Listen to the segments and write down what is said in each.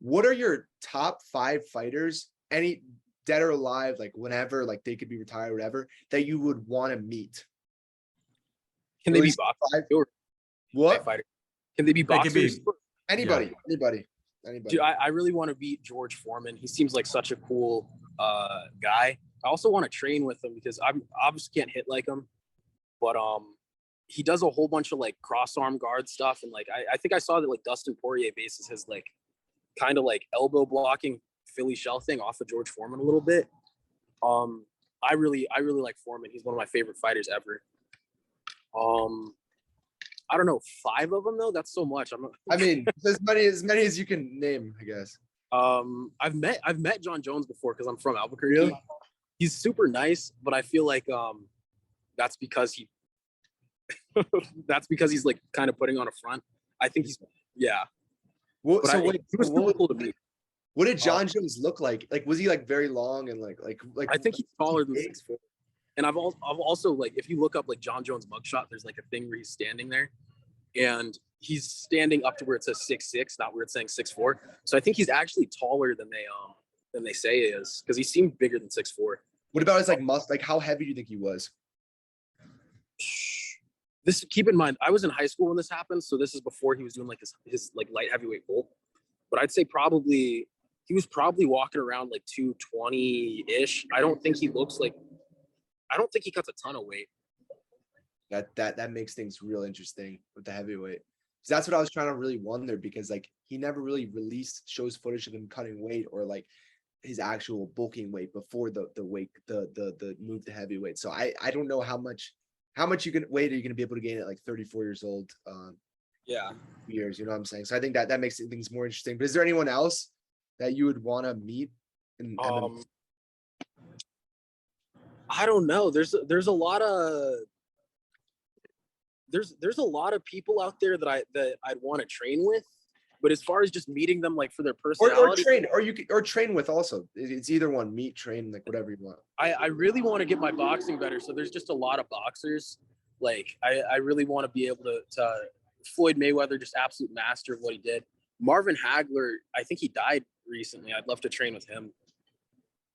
what are your top 5 fighters, any dead or alive, like whenever, like they could be retired or whatever, that you would want to meet? Can they be boxers? What? Fighter? Can they be boxers? Anybody. Dude, I really want to beat George Foreman. He seems like such a cool guy. I also want to train with him because I obviously can't hit like him, but he does a whole bunch of like cross arm guard stuff, and like I think I saw that like Dustin Poirier bases his like kind of like elbow blocking Philly shell thing off of George Foreman a little bit. I really like Foreman. He's one of my favorite fighters ever. I don't know, 5 of them though. That's so much. I mean, as many as you can name, I guess. I've met John Jones before because I'm from Albuquerque. Really? He's super nice, but I feel like that's because he's like kind of putting on a front. I think he's Well, so wait, he was super cool to me. What did John Jones look like? Like, was he like very long and like? I think he's taller than 6'4". And I've also like, if you look up like John Jones mugshot, there's like a thing where he's standing there, and he's standing up to where it says 6'6", not where it's saying 6'4". So I think he's actually taller than they say he is, because he seemed bigger than 6'4". What about his like muscle? Like, how heavy do you think he was? Keep in mind, I was in high school when this happened, so this is before he was doing like his like light heavyweight bulk. But I'd say he was probably walking around like 220-ish. I don't think he cuts a ton of weight. That makes things real interesting with the heavyweight. So that's what I was trying to really wonder, because like he never really shows footage of him cutting weight or like his actual bulking weight before the move to heavyweight. So I don't know how much weight are you going to be able to gain at like 34 years old? Years, you know what I'm saying? So I think that makes things more interesting. But is there anyone else that you would want to meet? I don't know. There's a lot of people out there that I'd want to train with, but as far as just meeting them like for their personality, or train with also, it's either one. Meet, train, like whatever you want. I really want to get my boxing better. So there's just a lot of boxers. Like I really want to be able to Floyd Mayweather, just absolute master of what he did. Marvin Hagler, I think he died recently. I'd love to train with him.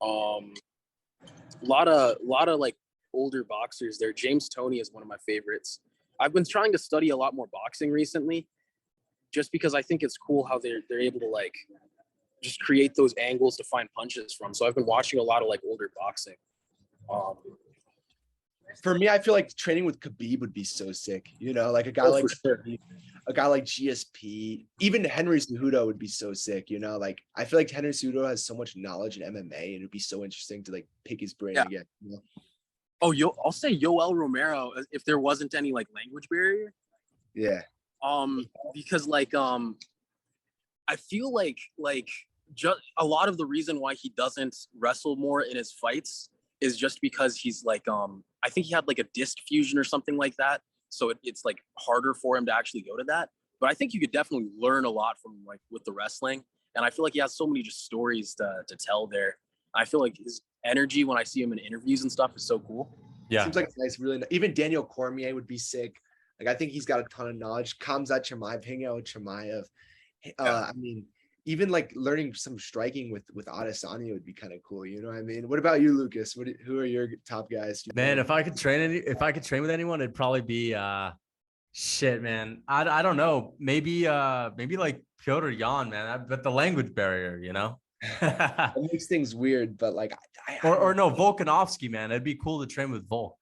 A lot of like older boxers there. James Toney is one of my favorites. I've been trying to study a lot more boxing recently, just because I think it's cool how they're able to like just create those angles to find punches from. So I've been watching a lot of like older boxing. For me, I feel like training with Khabib would be so sick. You know, like a guy like GSP, even Henry Cejudo would be so sick. You know, like I feel like Henry Cejudo has so much knowledge in MMA, and it'd be so interesting to like pick his brain again. You know? I'll say Yoel Romero if there wasn't any like language barrier. Yeah. Because like I feel like just a lot of the reason why he doesn't wrestle more in his fights is just because he's like I think he had like a disc fusion or something like that, so it's like harder for him to actually go to that. But I think you could definitely learn a lot from like with the wrestling, and I feel like he has so many just stories to tell there. I feel like his energy when I see him in interviews and stuff is so cool. Yeah, seems like it's nice. Really, even Daniel Cormier would be sick. Like I think he's got a ton of knowledge. Khamzat Chimaev, hanging out with Chimaev. I mean, even like learning some striking with Adesanya would be kind of cool. You know what I mean? What about you, Lucas? Who are your top guys? Man, if I could train with anyone, it'd probably be shit, man. I don't know. Maybe like Piotr Jan, man. But the language barrier, you know. It makes things weird, but like or no, Volkanovski, man. It'd be cool to train with Volk.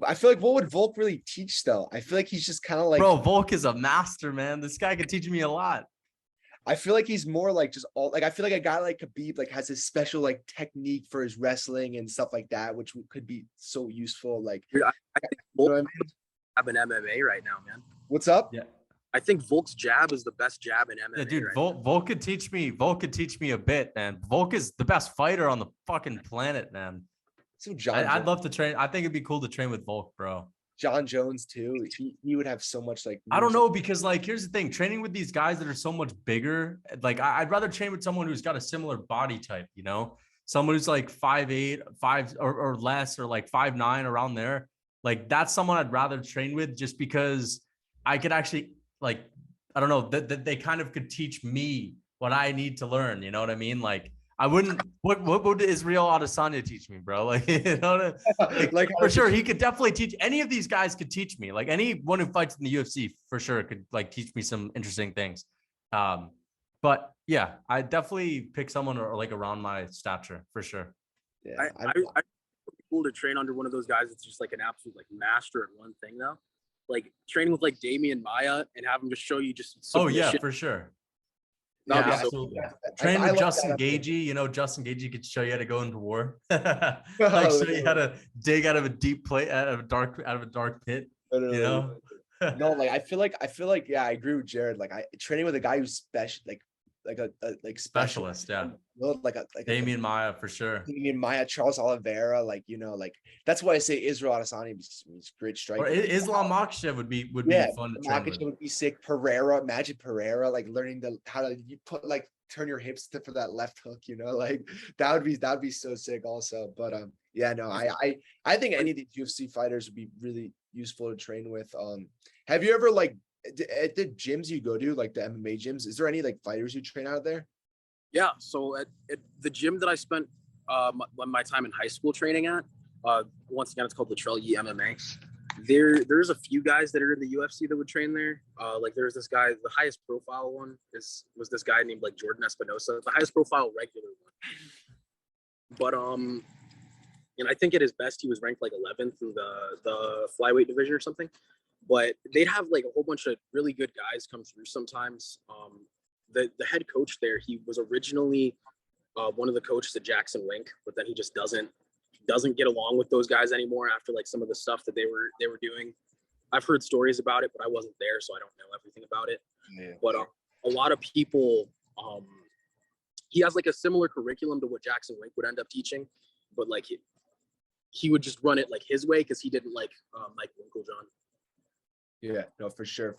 I feel like what would Volk really teach though? I feel like he's just kind of like, bro, Volk is a master, man. This guy could teach me a lot. I feel like he's more like just all like I feel like a guy like Khabib like has his special like technique for his wrestling and stuff like that, which could be so useful. Like, dude, I think you know what I mean? Jab in MMA right now, man. What's up? Yeah. I think Volk's jab is the best jab in MMA. Yeah, dude, right Volk could teach me. Volk could teach me a bit, man. Volk is the best fighter on the fucking planet, man. So I'd love to train. I think it'd be cool to train with Volk, bro. John Jones too. He would have so much like. I don't know, because like here's the thing: training with these guys that are so much bigger. Like I'd rather train with someone who's got a similar body type. You know, someone who's like 5'8", 5 or less, or like 5'9", around there. Like that's someone I'd rather train with, just because I could actually like. I don't know, that they kind of could teach me what I need to learn. You know what I mean? Like I wouldn't. What would Israel Adesanya teach me, bro? Like you know, like for sure he could definitely teach. Any of these guys could teach me. Like anyone who fights in the UFC for sure could like teach me some interesting things. But yeah, I definitely pick someone or like around my stature for sure. Yeah, I cool to train under one of those guys that's just like an absolute like master at one thing though. Like training with like Damian Maya and have him just show you just Oh yeah, submission. for sure. That'd Yeah, be so absolutely. yeah. Train I with like Justin that. Gaethje. You know, Justin Gaethje could show you how to go into war. Like Oh, show you how to dig out of a deep plate, out of a dark pit. You know. No, like I feel like yeah, I agree with Jared. Like I training with a guy who's special, like a Specialist, yeah. like a Damian Maya for sure. Damian Maya, Charles Oliveira, like you know, like that's why I say Israel Adesanya is great striker. Or Islam Makhachev would be fun to train with. Makhachev would be sick. Pereira, Magic Pereira, like learning how to turn your hips for that left hook, you know, like that'd be so sick also. But yeah, no, I think any of these UFC fighters would be really useful to train with. Have you ever like at the gyms you go to, like the MMA gyms, is there any like fighters you train out of there? Yeah. So at the gym that I spent my time in high school training at, once again, it's called Latrell Yee MMA. There's a few guys that are in the UFC that would train there. Like there's this guy, the highest profile one was this guy named like Jordan Espinosa, the highest profile regular one. But and I think at his best he was ranked like 11th in the flyweight division or something. But they'd have like a whole bunch of really good guys come through sometimes. The head coach there, he was originally one of the coaches at Jackson Wink, but then he just doesn't get along with those guys anymore after like some of the stuff that they were doing. I've heard stories about it, but I wasn't there, so I don't know everything about it. Yeah. But a lot of people, he has like a similar curriculum to what Jackson Wink would end up teaching, but like he would just run it like his way because he didn't like Mike Winklejohn. Yeah, no, for sure.